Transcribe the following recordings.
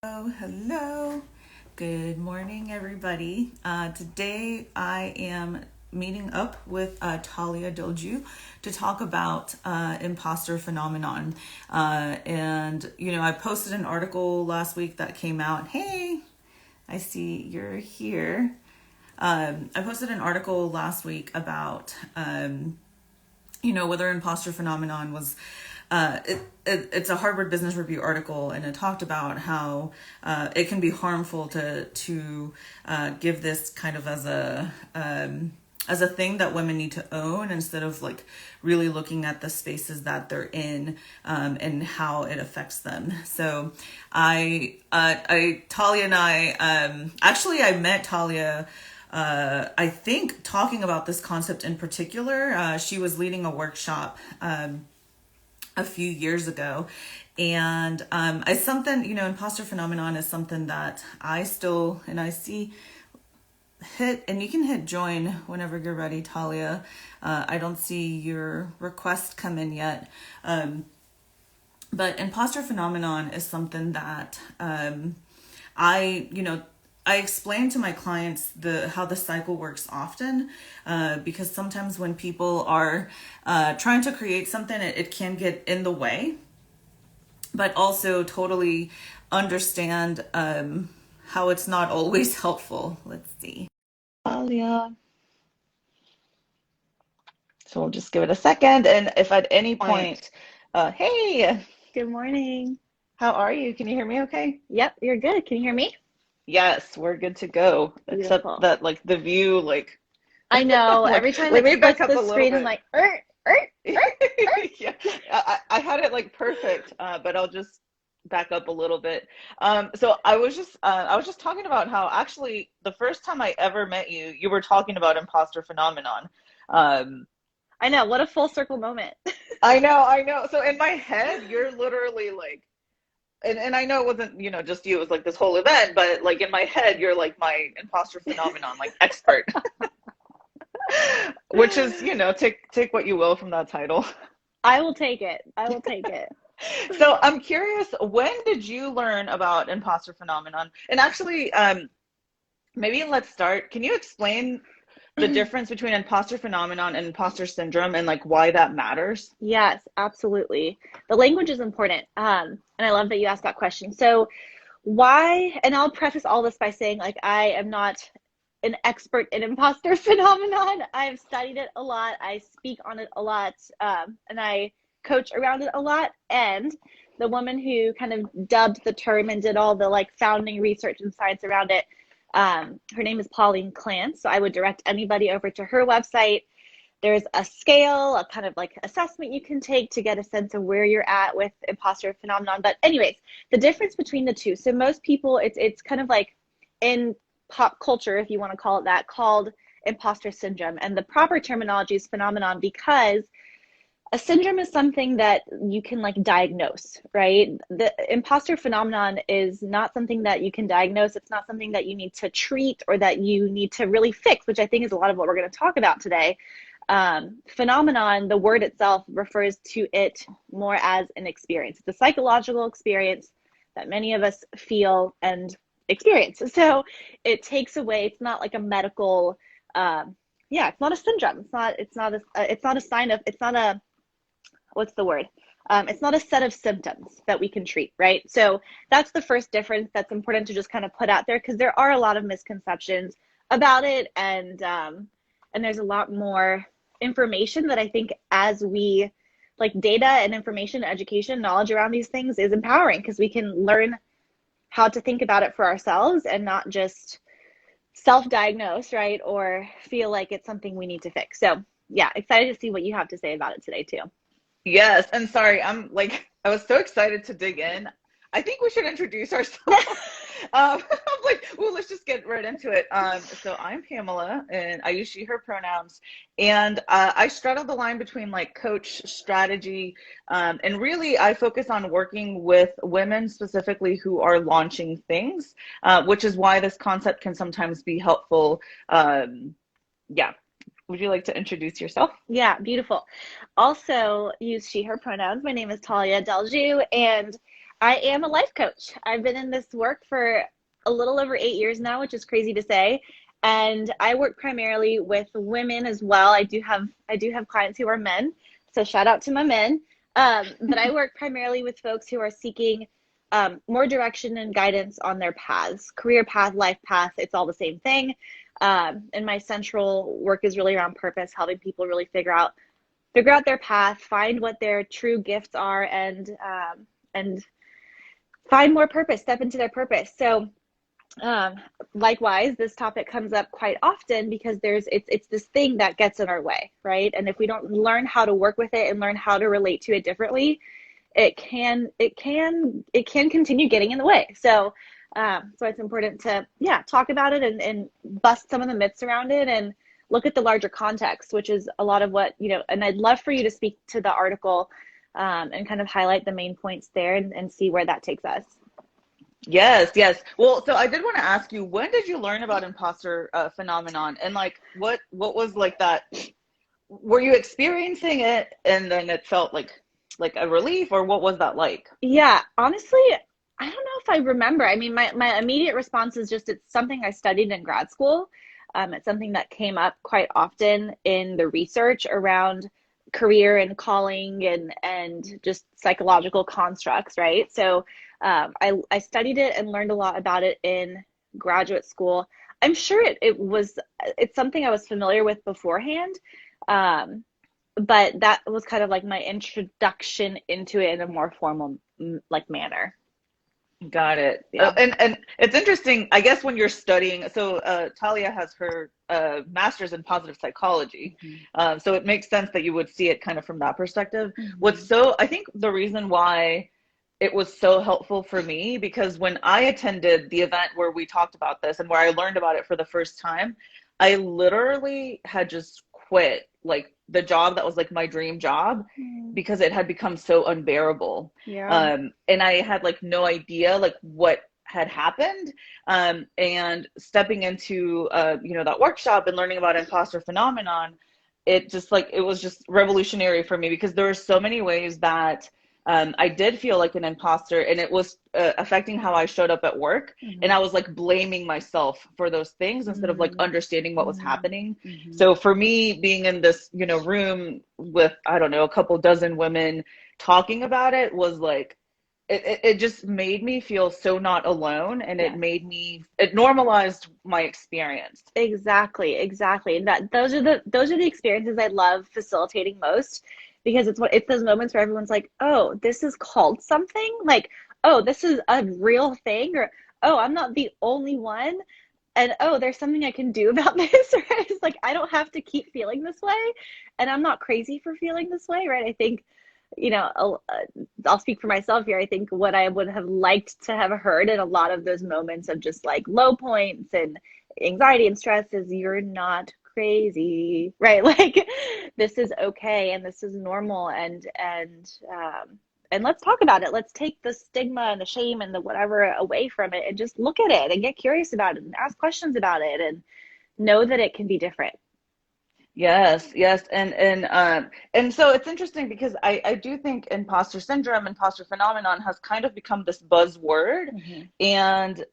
Oh, hello. Good morning, everybody. Today I am meeting up with Tallia Deljou to talk about imposter phenomenon. I posted an article last week that came out. Hey, I see you're here. I posted an article last week about whether imposter phenomenon was it's a Harvard Business Review article, and it talked about how it can be harmful to give this kind of as a thing that women need to own, instead of like really looking at the spaces that they're in, and how it affects them. So Talia and I met Talia. I think talking about this concept in particular, she was leading a workshop a few years ago, and it's something, imposter phenomenon is something that I see hit, and you can hit join whenever you're ready, Talia. I don't see your request come in yet, but imposter phenomenon is something that I I explain to my clients how the cycle works often, because sometimes when people are trying to create something, it can get in the way, but also totally understand how it's not always helpful. Let's see. Talia. So we'll just give it a second. And if at any point, hey, Good morning. how are you? Can you hear me okay? Yep, you're good. Can you hear me? Yes, we're good to go. Except Beautiful. that, like, the view, like, I know. like, Every time let it me back splits up a the little screen, I'm bit. like, er. Yeah, I had it like perfect, but I'll just back up a little bit. So I was just talking about how actually the first time I ever met you, you were talking about imposter phenomenon. Um, I know. What a full circle moment. I know. So in my head, you're literally like, and I know it wasn't, just you, it was like this whole event, but like in my head, you're like my imposter phenomenon, like expert, which is, take what you will from that title. I will take it. I will take it. So I'm curious, when did you learn about imposter phenomenon? And actually, maybe let's start. Can you explain the difference between imposter phenomenon and imposter syndrome, and like why that matters? Yes, absolutely. The language is important. And I love that you asked that question. So, why, and I'll preface all this by saying, like, I am not an expert in imposter phenomenon. I've studied it a lot. I speak on it a lot, and I coach around it a lot. And the woman who kind of dubbed the term and did all the like founding research and science around it, her name is Pauline Clance. So I would direct anybody over to her website. There's a scale, a kind of like assessment you can take to get a sense of where you're at with imposter phenomenon. But anyways, the difference between the two. So most people, it's kind of like in pop culture, if you want to call it that, called imposter syndrome. And the proper terminology is phenomenon, because a syndrome is something that you can like diagnose, right? The imposter phenomenon is not something that you can diagnose. It's not something that you need to treat or that you need to really fix, which I think is a lot of what we're going to talk about today. Phenomenon, the word itself refers to it more as an experience. It's a psychological experience that many of us feel and experience. So it takes away, it's not like a medical, it's not a syndrome. It's not a sign of, it's not a, what's the word? It's not a set of symptoms that we can treat, right? So that's the first difference that's important to just kind of put out there, because there are a lot of misconceptions about it, and there's a lot more information that I think, as we like, data and information, education, knowledge around these things is empowering, because we can learn how to think about it for ourselves and not just self-diagnose, right? Or feel like it's something we need to fix. So yeah, excited to see what you have to say about it today too. Yes, and sorry, I was so excited to dig in. I think we should introduce ourselves. I'm like, well, let's just get right into it. So I'm Pamela, and I use she, her pronouns, and I straddle the line between like coach, strategy, and really I focus on working with women specifically who are launching things, which is why this concept can sometimes be helpful. Yeah. Would you like to introduce yourself? Yeah, beautiful. Also use she, her pronouns. My name is Tallia Deljou, and I am a life coach. I've been in this work for a little over 8 years now, which is crazy to say. And I work primarily with women as well. I do have clients who are men, so shout out to my men. But I work primarily with folks who are seeking more direction and guidance on their paths, career path, life path. It's all the same thing. And my central work is really around purpose, helping people really figure out their path, find what their true gifts are, and find more purpose, step into their purpose. So likewise, this topic comes up quite often because it's this thing that gets in our way, right? And if we don't learn how to work with it and learn how to relate to it differently, it can continue getting in the way. So it's important to talk about it and bust some of the myths around it and look at the larger context, which is a lot of what, and I'd love for you to speak to the article and kind of highlight the main points there and see where that takes us. Yes, yes. Well, so I did want to ask you, when did you learn about imposter phenomenon, and like what was like that? Were you experiencing it and then it felt like a relief, or what was that like? Yeah, honestly, I don't know if I remember. I mean, my immediate response is just it's something I studied in grad school. It's something that came up quite often in the research around career and calling and just psychological constructs, right? So I studied it and learned a lot about it in graduate school. I'm sure it's something I was familiar with beforehand, but that was kind of like my introduction into it in a more formal like manner. Got it. Yeah. And it's interesting, I guess, when you're studying. So Talia has her master's in positive psychology. Mm-hmm. So it makes sense that you would see it kind of from that perspective. Mm-hmm. I think the reason why it was so helpful for me, because when I attended the event where we talked about this and where I learned about it for the first time, I literally had just quit like the job that was like my dream job because it had become so unbearable. Yeah. And I had like no idea like what had happened. And stepping into that workshop and learning about imposter phenomenon, it was just revolutionary for me, because there were so many ways that I did feel like an imposter, and it was affecting how I showed up at work. Mm-hmm. And I was like blaming myself for those things instead of like understanding what was happening. Mm-hmm. So for me, being in this, room with, I don't know, a couple dozen women talking about it was like, it just made me feel so not alone, and Yes. it normalized my experience. Exactly. And those are the experiences I love facilitating most, because it's those moments where everyone's like, oh, this is called something, like, oh, this is a real thing, or oh, I'm not the only one, and oh, there's something I can do about this, right? It's like I don't have to keep feeling this way, and I'm not crazy for feeling this way, right? I think, I'll speak for myself here. I think what I would have liked to have heard in a lot of those moments of just like low points and anxiety and stress is, you're not crazy, right? Like, this is okay and this is normal, and let's talk about it. Let's take the stigma and the shame and the whatever away from it and just look at it and get curious about it and ask questions about it and know that it can be different. Yes, yes. And so it's interesting because I do think imposter syndrome, imposter phenomenon has kind of become this buzzword. Mm-hmm. And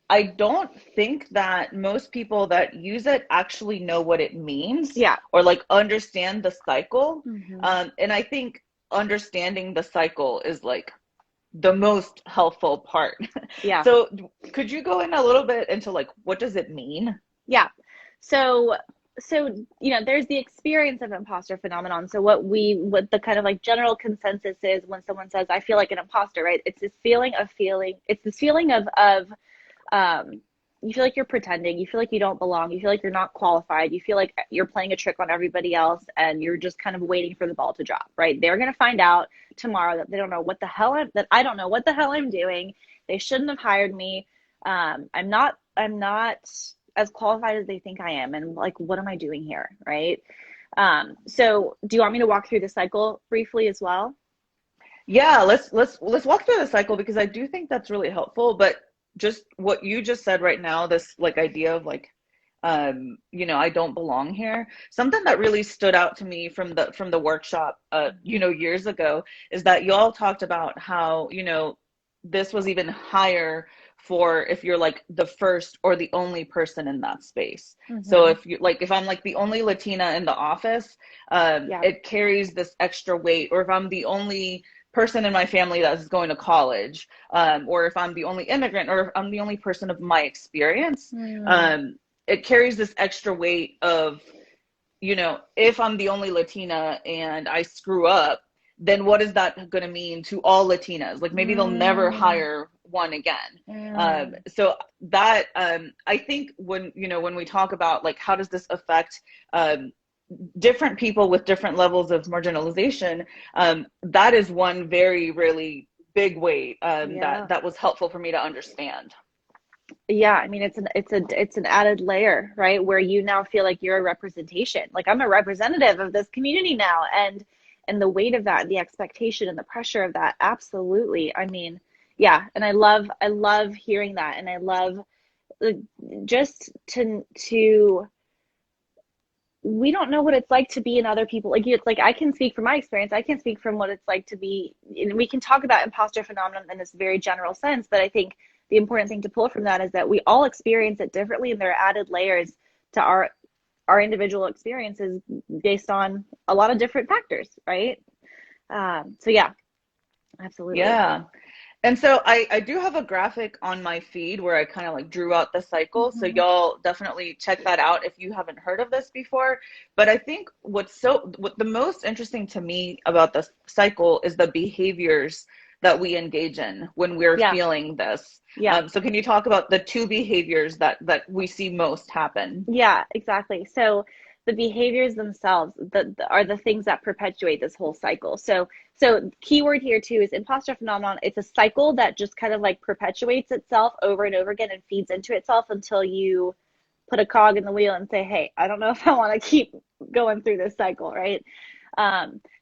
I don't think that most people that use it actually know what it means. Yeah. Or like understand the cycle. Mm-hmm. And I think understanding the cycle is like the most helpful part. Yeah. So could you go in a little bit into like, what does it mean? Yeah. So there's the experience of imposter phenomenon. So what the kind of like general consensus is when someone says, I feel like an imposter, right? It's this feeling of you feel like you're pretending, you feel like you don't belong, you feel like you're not qualified, you feel like you're playing a trick on everybody else, and you're just kind of waiting for the ball to drop, right? They're going to find out tomorrow that I don't know what the hell I'm doing. They shouldn't have hired me. I'm not as qualified as they think I am. And like, what am I doing here? Right. So do you want me to walk through the cycle briefly as well? Yeah, let's walk through the cycle, because I do think that's really helpful. But just what you just said right now, this like idea of like, I don't belong here. Something that really stood out to me from the workshop, years ago, is that y'all talked about how, this was even higher for if you're like the first or the only person in that space. So if I'm like the only Latina in the office, it carries this extra weight. Or if I'm the only person in my family that's going to college, or if I'm the only immigrant, or if I'm the only person of my experience, it carries this extra weight of, if I'm the only Latina and I screw up, then what is that going to mean to all Latinas? Like maybe they'll never hire one again. So that, I think when we talk about like, how does this affect different people with different levels of marginalization, that is one very, really big weight that was helpful for me to understand. Yeah, I mean, it's an added layer, right? Where you now feel like you're a representation. Like I'm a representative of this community now, and the weight of that, the expectation and the pressure of that, absolutely. I mean, yeah, and I love hearing that, and I love just to we don't know what it's like to be in other people. Like it's like I can speak from my experience. I can speak from what it's like to be. And we can talk about imposter phenomenon in this very general sense, but I think the important thing to pull from that is that we all experience it differently, and there are added layers to our individual experiences based on a lot of different factors, right? So yeah, absolutely. Yeah. And so I do have a graphic on my feed where I kind of like drew out the cycle. So y'all definitely check that out if you haven't heard of this before. But I think what the most interesting to me about this cycle is the behaviors that we engage in when we're feeling this. Yeah. So can you talk about the two behaviors that we see most happen? Yeah, exactly. So the behaviors themselves are the things that perpetuate this whole cycle. So keyword here too is imposter phenomenon. It's a cycle that just kind of like perpetuates itself over and over again and feeds into itself until you put a cog in the wheel and say, hey, I don't know if I want to keep going through this cycle, right?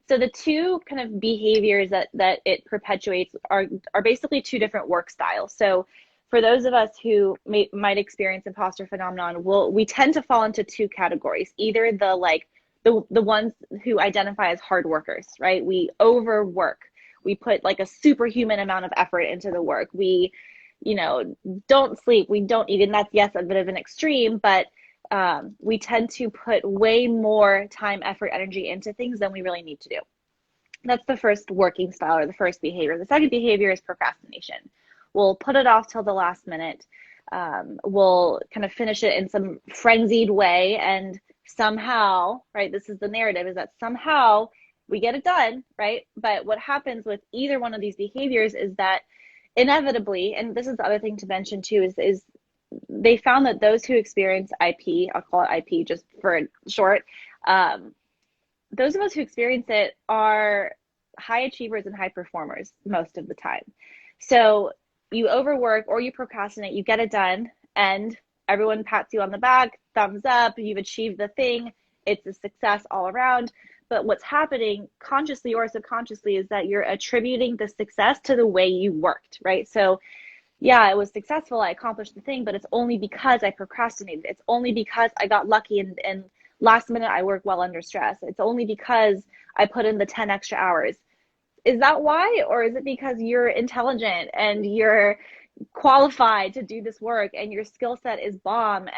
So the two kind of behaviors that it perpetuates are basically two different work styles. So for those of us who might experience imposter phenomenon, we tend to fall into two categories. Either the ones who identify as hard workers, right? We overwork. We put like a superhuman amount of effort into the work. We, don't sleep. We don't eat. And that's, yes, a bit of an extreme, but we tend to put way more time, effort, energy into things than we really need to do. That's the first working style or the first behavior. The second behavior is procrastination. We'll put it off till the last minute. We'll kind of finish it in some frenzied way, and somehow, right, this is the narrative, is that somehow we get it done, right? But what happens with either one of these behaviors is that inevitably, and this is the other thing to mention too, is they found that those who experience IP, I'll call it IP just for short, those of us who experience it are high achievers and high performers most of the time. So you overwork or you procrastinate, you get it done, and everyone pats you on the back, thumbs up, you've achieved the thing, it's a success all around. But what's happening consciously or subconsciously is that you're attributing the success to the way you worked, right? So yeah, I was successful, I accomplished the thing, but it's only because I procrastinated. It's only because I got lucky and last minute I work well under stress. It's only because I put in the 10 extra hours. Is that why? Or is it because you're intelligent and you're qualified to do this work and your skill set is bomb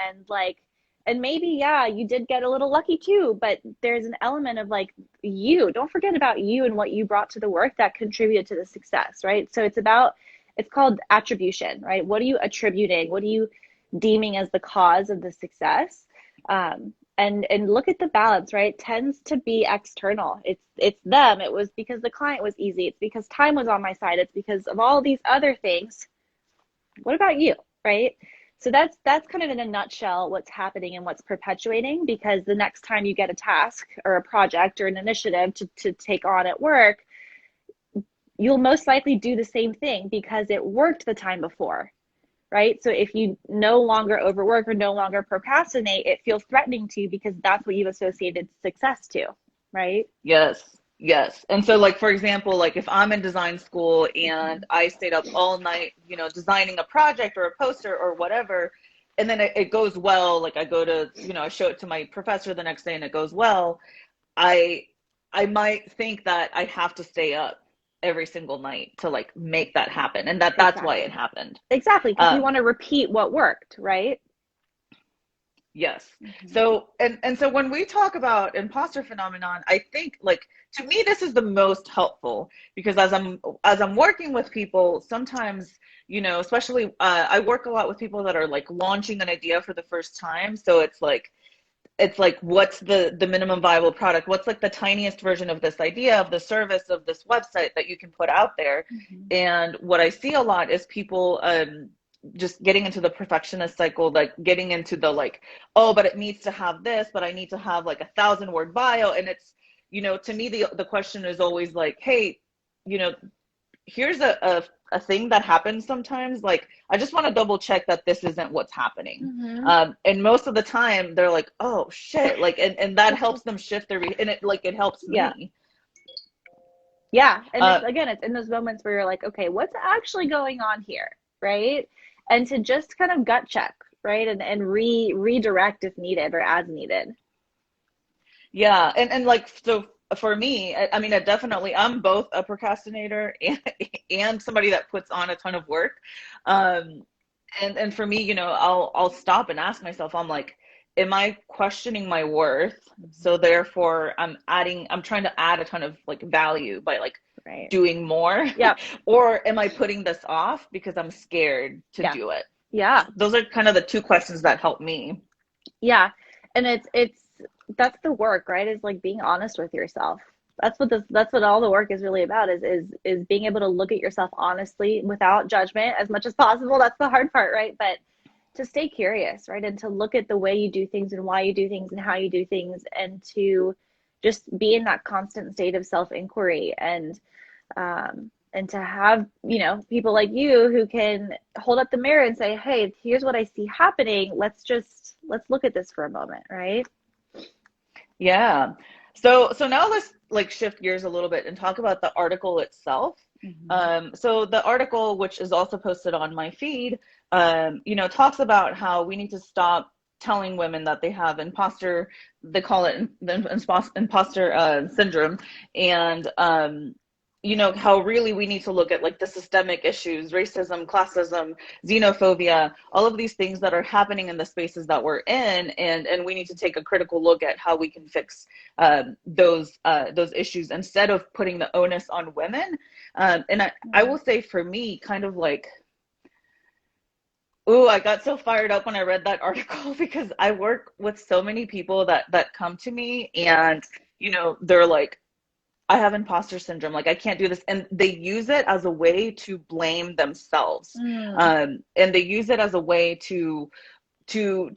and maybe, yeah, you did get a little lucky too, but there's an element of like don't forget about you and what you brought to the work that contributed to the success, right? So it's called attribution, right? What are you attributing? What are you deeming as the cause of the success? And look at the balance, right? It tends to be external. It's them. It was because the client was easy. It's because time was on my side. It's because of all these other things. What about you, right? So that's kind of in a nutshell what's happening and what's perpetuating, because the next time you get a task or a project or an initiative to take on at work, you'll most likely do the same thing because it worked the time before. Right? So if you no longer overwork or no longer procrastinate, it feels threatening to you because that's what you've associated success to, right? Yes. And so like, for example, like if I'm in design school and I stayed up all night, designing a project or a poster or whatever, and then it goes well, like I go to, I show it to my professor the next day and it goes well, I might think that I have to stay up every single night to like make that happen, and that's why it happened. Exactly, because we want to repeat what worked, right? Yes. So and so when we talk about imposter phenomenon, I think like to me this is the most helpful, because as I'm working with people, sometimes, you know, especially I work a lot with people that are like launching an idea for the first time. So it's like what's the minimum viable product? What's like the tiniest version of this idea, of the service, of this website that you can put out there? And what I see a lot is people just getting into the perfectionist cycle, like getting into the like, oh, but it needs to have this, but I need to have like 1,000-word bio. And it's, you know, to me, the question is always like, hey, you know, here's a thing that happens sometimes. Like, I just want to double check that this isn't what's happening. And most of the time they're like, oh shit. Like, and that helps them shift their, and it like, it helps me. Yeah. And again, it's in those moments where you're like, okay, what's actually going on here? Right. And to just kind of gut check, right? And redirect if needed or as needed. Yeah. And like, so for me, I mean, I'm both a procrastinator and somebody that puts on a ton of work. And for me, you know, I'll stop and ask myself, I'm like, am I questioning my worth? So therefore I'm trying to add a ton of like value by like doing more. Or am I putting this off because I'm scared to do it? Those are kind of the two questions that help me. And that's the work, right? Is like being honest with yourself. That's what all the work is really about, is being able to look at yourself honestly without judgment as much as possible. That's the hard part, right? But to stay curious, right? And to look at the way you do things and why you do things and how you do things, and to just be in that constant state of self-inquiry, and to have, you know, people like you who can hold up the mirror and say, hey, here's what I see happening. Let's look at this for a moment, right? Yeah. So now let's like shift gears a little bit and talk about the article itself. So the article, which is also posted on my feed, you know, talks about how we need to stop telling women that they have they call it the imposter syndrome. And, you know, how really we need to look at like the systemic issues, racism, classism, xenophobia, all of these things that are happening in the spaces that we're in. And we need to take a critical look at how we can fix those issues instead of putting the onus on women. And I will say for me, kind of like, ooh, I got so fired up when I read that article, because I work with so many people that come to me and, you know, they're like, I have imposter syndrome, like I can't do this. And they use it as a way to blame themselves. And they use it as a way to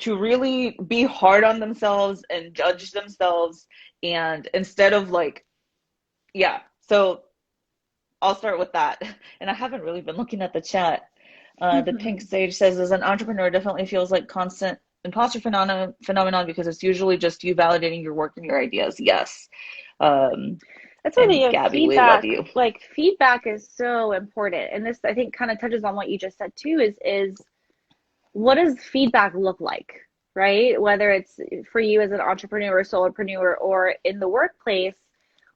really be hard on themselves and judge themselves. And instead of like, so I'll start with that. And I haven't really been looking at the chat. The Pink Sage says, as an entrepreneur, definitely feels like constant imposter phenomenon, because it's usually just you validating your work and your ideas. Yes. That's why the Gabby, feedback, we love you. like feedback is so important. And this, I think, kind of touches on what you just said too, is what does feedback look like, right? Whether it's for you as an entrepreneur or solopreneur or in the workplace,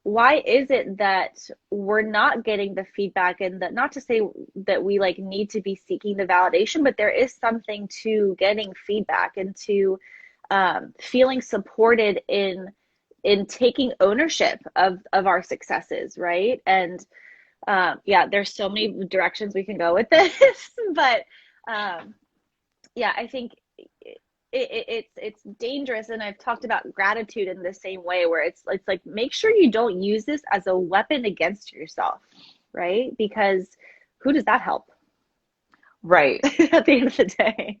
why is it that we're not getting the feedback? And that, not to say that we like need to be seeking the validation, but there is something to getting feedback and to feeling supported in taking ownership of our successes, right? And there's so many directions we can go with this, but I think it's dangerous. And I've talked about gratitude in the same way, where it's like, make sure you don't use this as a weapon against yourself, right? Because who does that help? Right. At the end of the day.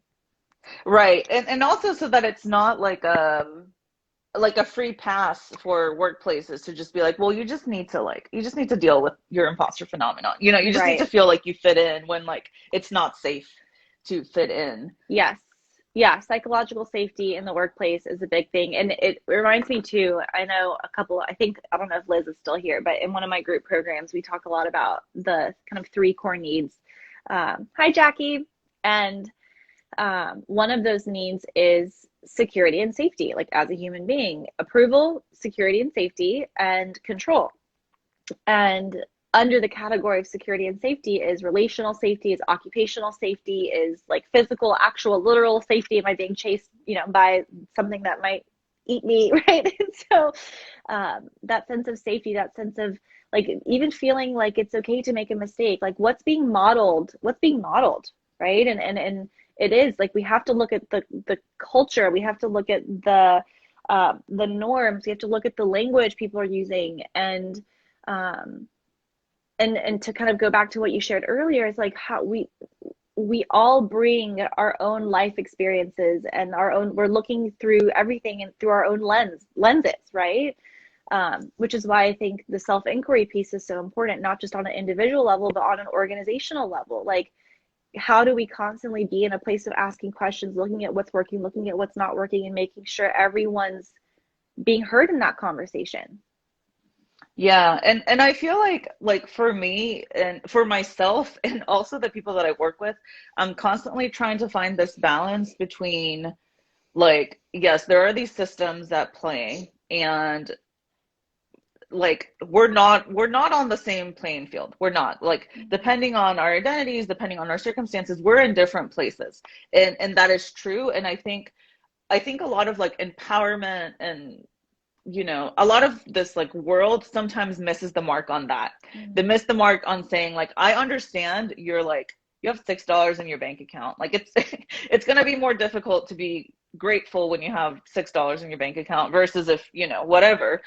Right. And also so that it's not like a free pass for workplaces to just be like, well, you just need to deal with your imposter phenomenon. You know, you just need to feel like you fit in when like it's not safe to fit in. Yes. Yeah. Psychological safety in the workplace is a big thing. And it reminds me too, I know I don't know if Liz is still here, but in one of my group programs, we talk a lot about the kind of 3 core needs. Hi, Jackie. And one of those needs is security and safety, like as a human being: approval, security and safety, and control. And under the category of security and safety is relational safety, is occupational safety, is like physical, actual, literal safety. Am I being chased, by something that might eat me, right? And so that sense of safety, that sense of like even feeling like it's okay to make a mistake, like what's being modeled, right? And it is like we have to look at the culture, we have to look at the norms, we have to look at the language people are using, and to kind of go back to what you shared earlier, is like how we all bring our own life experiences and we're looking through everything and through our own lenses, right? Which is why I think the self-inquiry piece is so important, not just on an individual level, but on an organizational level. Like, how do we constantly be in a place of asking questions, looking at what's working, looking at what's not working, and making sure everyone's being heard in that conversation? Yeah, and I feel like for me and for myself and also the people that I work with, I'm constantly trying to find this balance between, like, yes, there are these systems at play, and like we're not on the same playing field. We're not, like, depending on our identities, depending on our circumstances, we're in different places. And that is true. And I think a lot of like empowerment and a lot of this like world sometimes misses the mark on that. They miss the mark on saying, like, I understand you're like, you have $6 in your bank account. Like it's going to be more difficult to be grateful when you have $6 in your bank account versus if, whatever.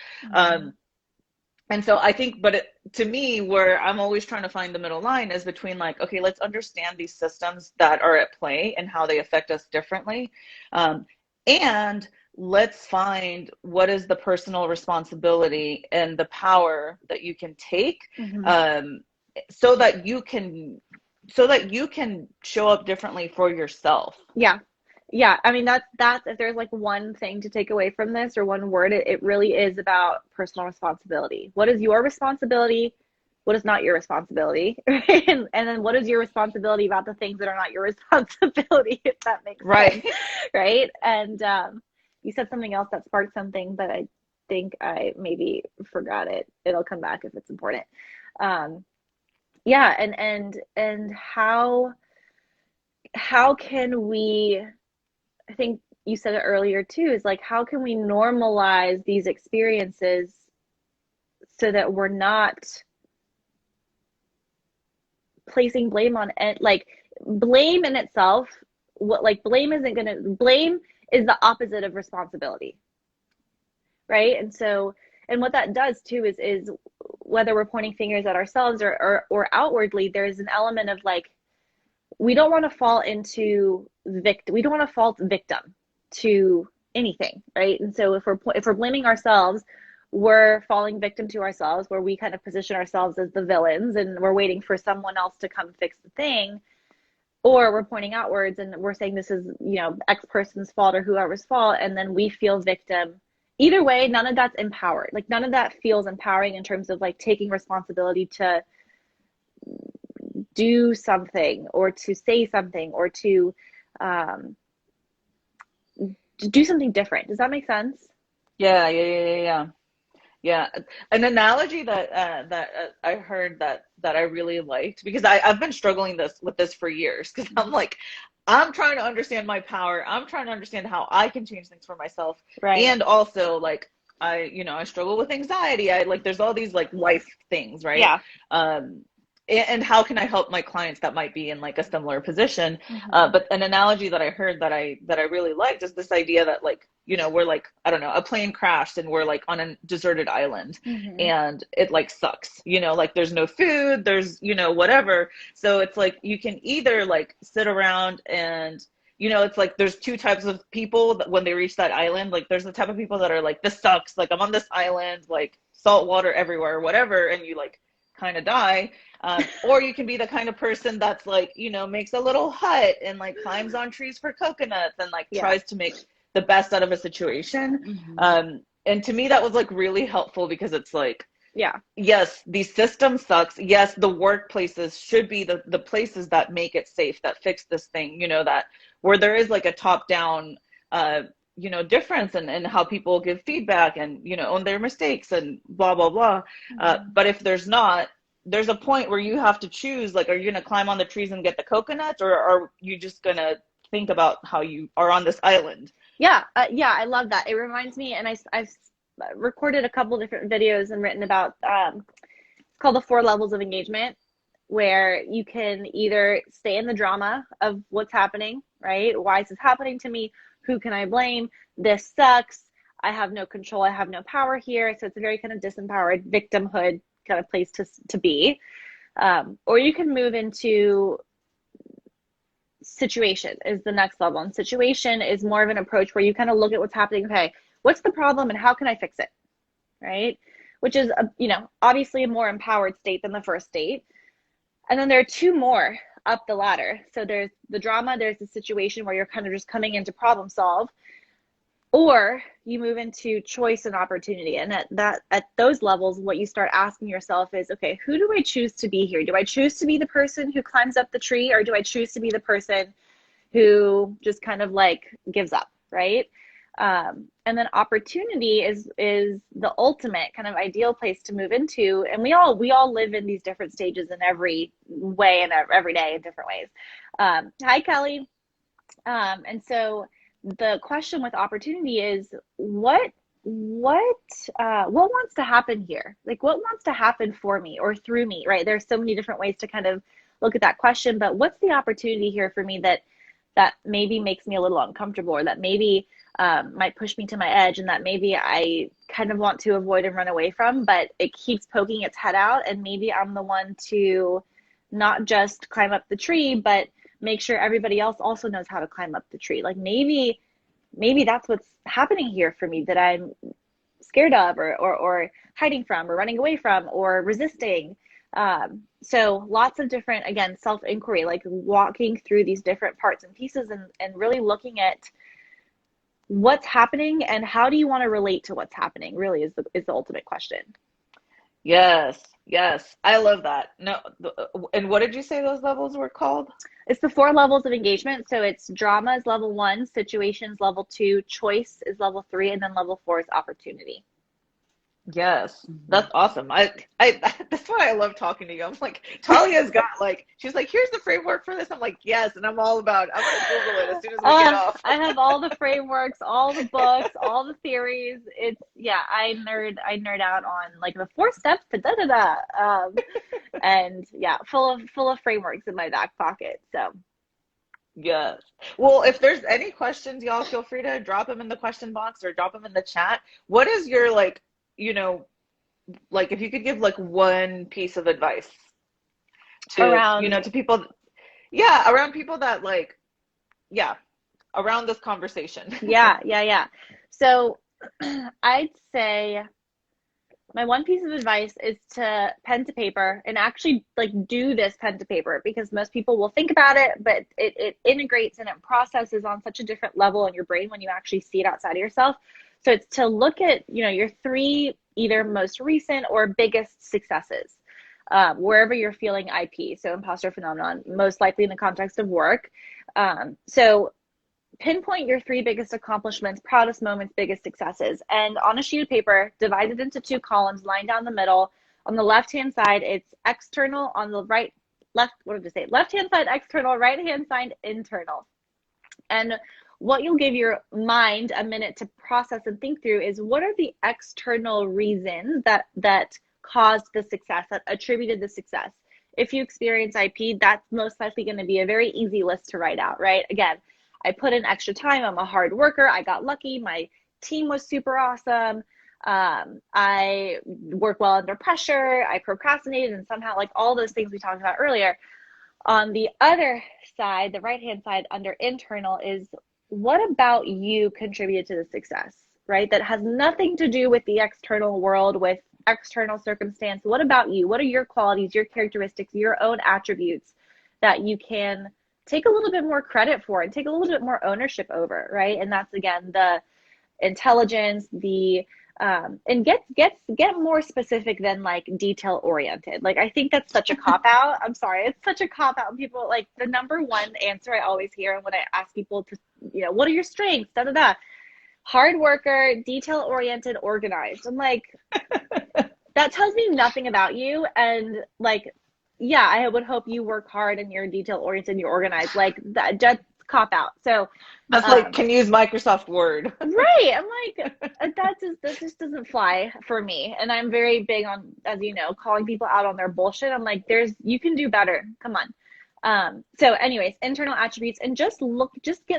And so I think, but to me, where I'm always trying to find the middle line is between like, okay, let's understand these systems that are at play and how they affect us differently. And let's find what is the personal responsibility and the power that you can take, so that you can show up differently for yourself. Yeah. I mean, that's if there's like one thing to take away from this, or one word, it really is about personal responsibility. What is your responsibility? What is not your responsibility? Right? And then what is your responsibility about the things that are not your responsibility, if that makes sense. Right. And you said something else that sparked something, but I think I maybe forgot it. It'll come back if it's important. Yeah. And how can we, I think you said it earlier too, is like, how can we normalize these experiences so that we're not placing blame on it? Like, blame in itself, blame is the opposite of responsibility, right? And so, and what that does too is whether we're pointing fingers at ourselves or outwardly, there's an element of like, we don't want to fall into we don't want to fall victim to anything, right? And so if we're blaming ourselves, we're falling victim to ourselves, where we kind of position ourselves as the villains and we're waiting for someone else to come fix the thing. Or we're pointing outwards and we're saying this is, X person's fault or whoever's fault, and then we feel victim. Either way, none of that's empowered. Like, none of that feels empowering in terms of like taking responsibility to do something or to say something or to do something different. This make sense? Yeah. An analogy that I heard that I really liked, because I've been struggling with this for years, because I'm like, I'm trying to understand my power. I'm trying to understand how I can change things for myself. Right. And also, like, I struggle with anxiety. There's all these like life things, right? Yeah. And how can I help my clients that might be in like a similar position? But an analogy that I heard that I really liked is this idea that, like, we're like, I don't know, a plane crashed and we're like on a deserted island, and it like sucks, like there's no food, there's, whatever. So it's like, you can either like sit around and, it's like there's two types of people that when they reach that island, like there's the type of people that are like, this sucks, like I'm on this island, like salt water everywhere, whatever, and you like kind of die. Or you can be the kind of person that's like, makes a little hut and like climbs on trees for coconuts and like tries to make the best out of a situation. And to me, that was like really helpful, because it's like, yes, the system sucks. Yes, the workplaces should be the places that make it safe, that fix this thing, that where there is like a top down, difference in how people give feedback and, own their mistakes and blah, blah, blah. But if there's not, there's a point where you have to choose, like, are you going to climb on the trees and get the coconuts, or are you just going to think about how you are on this island? Yeah, I love that. It reminds me, and I've recorded a couple different videos and written about, it's called the 4 levels of engagement, where you can either stay in the drama of what's happening, right? Why is this happening to me? Who can I blame? This sucks. I have no control. I have no power here. So it's a very kind of disempowered victimhood kind of place to be. Or you can move into situation is the next level. And situation is more of an approach where you kind of look at what's happening. Okay, what's the problem and how can I fix it? Right? Which is, obviously a more empowered state than the first state. And then there are 2 more up the ladder. So there's the drama, there's the situation where you're kind of just coming in to problem solve, or you move into choice and opportunity. And at those levels, what you start asking yourself is, okay, who do I choose to be here? Do I choose to be the person who climbs up the tree, or do I choose to be the person who just kind of like gives up, right? And then opportunity is the ultimate kind of ideal place to move into. And we all live in these different stages in every way and every day in different ways. Hi, Kelly. And so the question with opportunity is what wants to happen here? Like, what wants to happen for me or through me, right? There's so many different ways to kind of look at that question, but what's the opportunity here for me that maybe makes me a little uncomfortable, or that maybe might push me to my edge, and that maybe I kind of want to avoid and run away from, but it keeps poking its head out, and maybe I'm the one to not just climb up the tree, but make sure everybody else also knows how to climb up the tree. Like maybe that's what's happening here for me, that I'm scared of or hiding from or running away from or resisting. So lots of different, again, self-inquiry, like walking through these different parts and pieces and really looking at what's happening and how do you want to relate to what's happening, really is the ultimate question. Yes. I love that. No, and what did you say those levels were called? It's the 4 levels of engagement. So it's drama is level 1, situations level 2, choice is level 3, and then level 4 is opportunity. Yes, that's awesome. I that's why I love talking to you. I'm like, Talia's got she's like, here's the framework for this. I'm like, yes, and I'm gonna Google it as soon as we get off. I have all the frameworks, all the books, all the theories. It's I nerd out on like the 4 steps to da da da. And yeah, full of frameworks in my back pocket. So yes. Well, if there's any questions, y'all feel free to drop them in the question box or drop them in the chat. What is your if you could give one piece of advice to around to people, around people that around this conversation. Yeah. So I'd say my one piece of advice is to pen to paper and actually do this pen to paper, because most people will think about it, but it integrates and it processes on such a different level in your brain when you actually see it outside of yourself. So it's to look at, your 3 either most recent or biggest successes, wherever you're feeling IP. So imposter phenomenon, most likely in the context of work. So pinpoint your 3 biggest accomplishments, proudest moments, biggest successes. And on a sheet of paper, divide it into 2 columns, line down the middle. On the left-hand side, it's external. On the left-hand side, external, right-hand side, internal. And what you'll give your mind a minute to process and think through is, what are the external reasons that caused the success, that attributed the success? If you experience IP, that's most likely going to be a very easy list to write out, right? Again, I put in extra time. I'm a hard worker. I got lucky. My team was super awesome. I work well under pressure. I procrastinated, and somehow all those things we talked about earlier. On the other side, the right-hand side under internal is, what about you contributed to the success, right? That has nothing to do with the external world, with external circumstance. What about you? What are your qualities, your characteristics, your own attributes that you can take a little bit more credit for and take a little bit more ownership over, right? And that's, again, the intelligence, and get more specific than detail oriented. I think that's such a cop out. I'm sorry, it's such a cop out. People the number one answer I always hear when I ask people to, what are your strengths? Da da da. Hard worker, detail oriented, organized. I'm like, that tells me nothing about you. And like, yeah, I would hope you work hard and you're detail oriented and you're organized. Like that, just cop out. So That's like, can use Microsoft Word. right. I'm like, that just doesn't fly for me. And I'm very big on, as you know, calling people out on their bullshit. I'm like, you can do better. Come on. So anyways, internal attributes, and just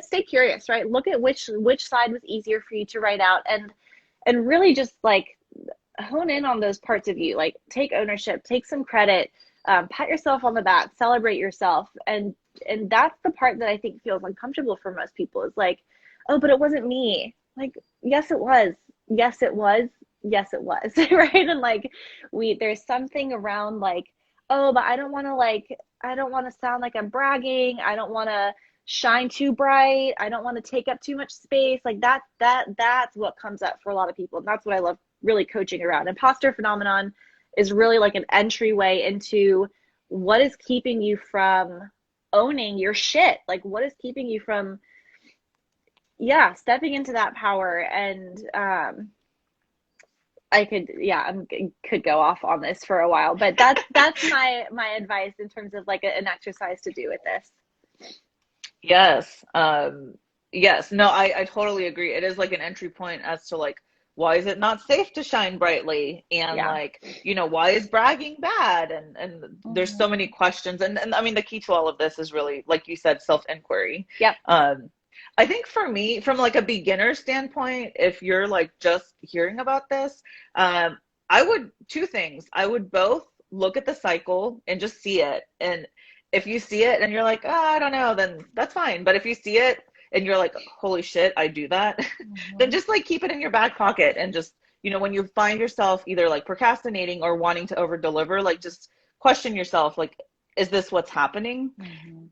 stay curious, right? Look at which side was easier for you to write out, and really just like hone in on those parts of you, like take ownership, take some credit, pat yourself on the back, celebrate yourself. And that's the part that I think feels uncomfortable for most people, is like, oh, but it wasn't me. Like, yes, it was. Yes, it was. Yes, it was. Right. And like, there's something around like, oh, but I don't want to sound like I'm bragging. I don't want to shine too bright. I don't want to take up too much space. Like that's what comes up for a lot of people. And that's what I love really coaching around. Imposter phenomenon is really like an entryway into what is keeping you from owning your shit. Like what is keeping you from, stepping into that power. And, I could go off on this for a while, but that's my advice in terms of like an exercise to do with this. Yes. Yes. No, I totally agree. It is like an entry point as to like, why is it not safe to shine brightly? And like, why is bragging bad? And there's so many questions. And I mean, the key to all of this is really, like you said, self-inquiry. Yep. I think for me, from like a beginner standpoint, if you're like just hearing about this, two things. I would both look at the cycle and just see it. And if you see it and you're like, oh, I don't know, then that's fine. But if you see it and you're like, holy shit, I do that, then just like keep it in your back pocket. And just, when you find yourself either like procrastinating or wanting to over deliver, like just question yourself, like, is this what's happening?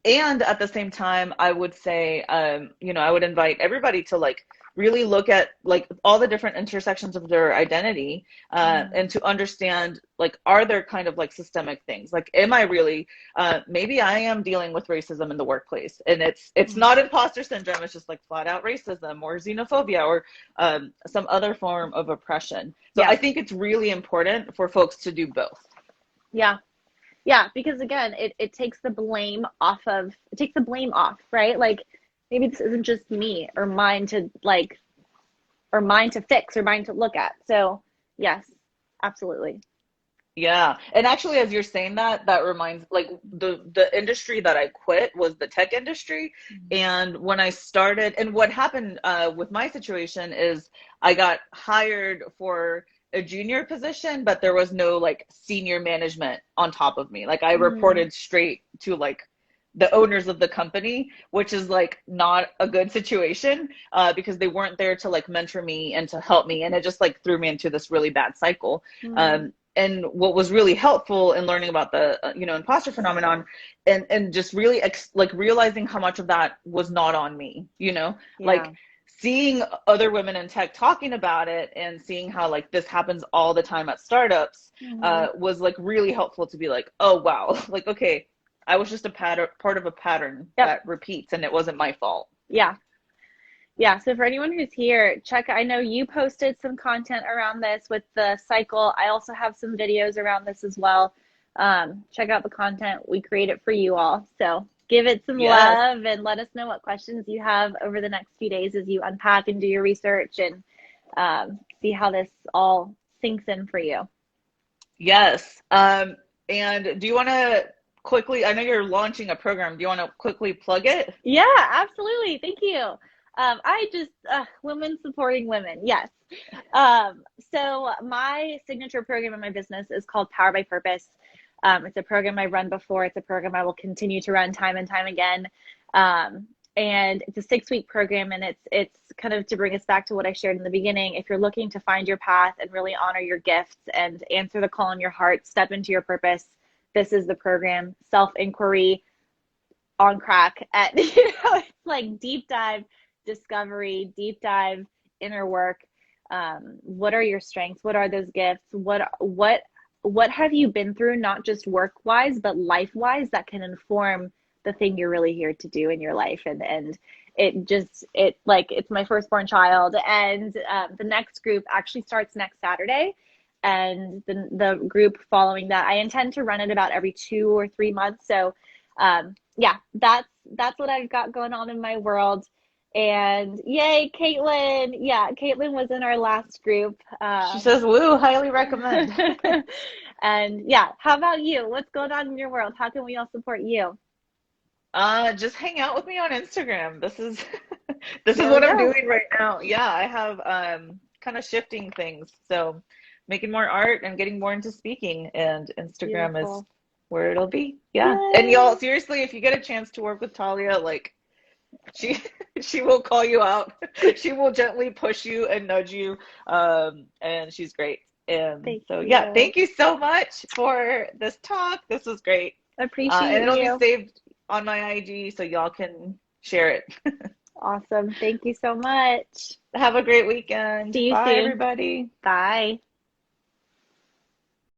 And at the same time, I would say, I would invite everybody to like really look at like all the different intersections of their identity, and to understand, like, are there kind of like systemic things? Like, am I really, maybe I am dealing with racism in the workplace, and it's not imposter syndrome. It's just like flat out racism or xenophobia or some other form of oppression. So I think it's really important for folks to do both. Yeah, because again, it takes the blame off, right? Like maybe this isn't just me or mine to fix or mine to look at. So yes, absolutely. Yeah. And actually, as you're saying that reminds, like, the industry that I quit was the tech industry. And when I started, and what happened with my situation is I got hired for a junior position, but there was no like senior management on top of me. Like I reported straight to like the owners of the company, which is like not a good situation, because they weren't there to like mentor me and to help me. And it just like threw me into this really bad cycle. And what was really helpful in learning about the, imposter phenomenon and just really like realizing how much of that was not on me, like seeing other women in tech talking about it and seeing how like this happens all the time at startups, was like really helpful to be like, oh, wow. Like, okay, I was just part of a pattern that repeats, and it wasn't my fault. Yeah. So for anyone who's here, I know you posted some content around this with the cycle. I also have some videos around this as well. Check out the content. We create it for you all. So give it some love and let us know what questions you have over the next few days as you unpack and do your research and see how this all sinks in for you. Yes. And do you want to quickly, I know you're launching a program. Do you want to quickly plug it? Yeah, absolutely. Thank you. Women supporting women. Yes. So my signature program in my business is called Power by Purpose. It's a program I've run before. It's a program I will continue to run time and time again. And it's a 6-week program, and it's kind of to bring us back to what I shared in the beginning. If you're looking to find your path and really honor your gifts and answer the call in your heart, step into your purpose, this is the program. Self-inquiry on crack at, it's like deep dive discovery, deep dive inner work. What are your strengths? What are those gifts? What have you been through, not just work-wise, but life-wise, that can inform the thing you're really here to do in your life? And it's my firstborn child. And the next group actually starts next Saturday. and the group following that. I intend to run it about every 2 or 3 months. So yeah, that's what I've got going on in my world. And yay, Caitlin. Yeah, Caitlin was in our last group. She says, woo, highly recommend. And yeah, how about you? What's going on in your world? How can we all support you? Just hang out with me on Instagram. This is this is There we what I'm go. doing right now. Yeah, I have kind of shifting things. So making more art and getting more into speaking, and Instagram is Beautiful. where it'll be. Yeah. And Yay. y'all, seriously, if you get a chance to work with Talia, like she she will call you out. She will gently push you and nudge you. And she's great. And Thank so yeah, you. thank you so much for this talk. This was great. And Appreciate it'll be you. saved on my IG so y'all can share it. Awesome. Thank you so much. Have a great weekend. See you Bye, soon. everybody. Bye.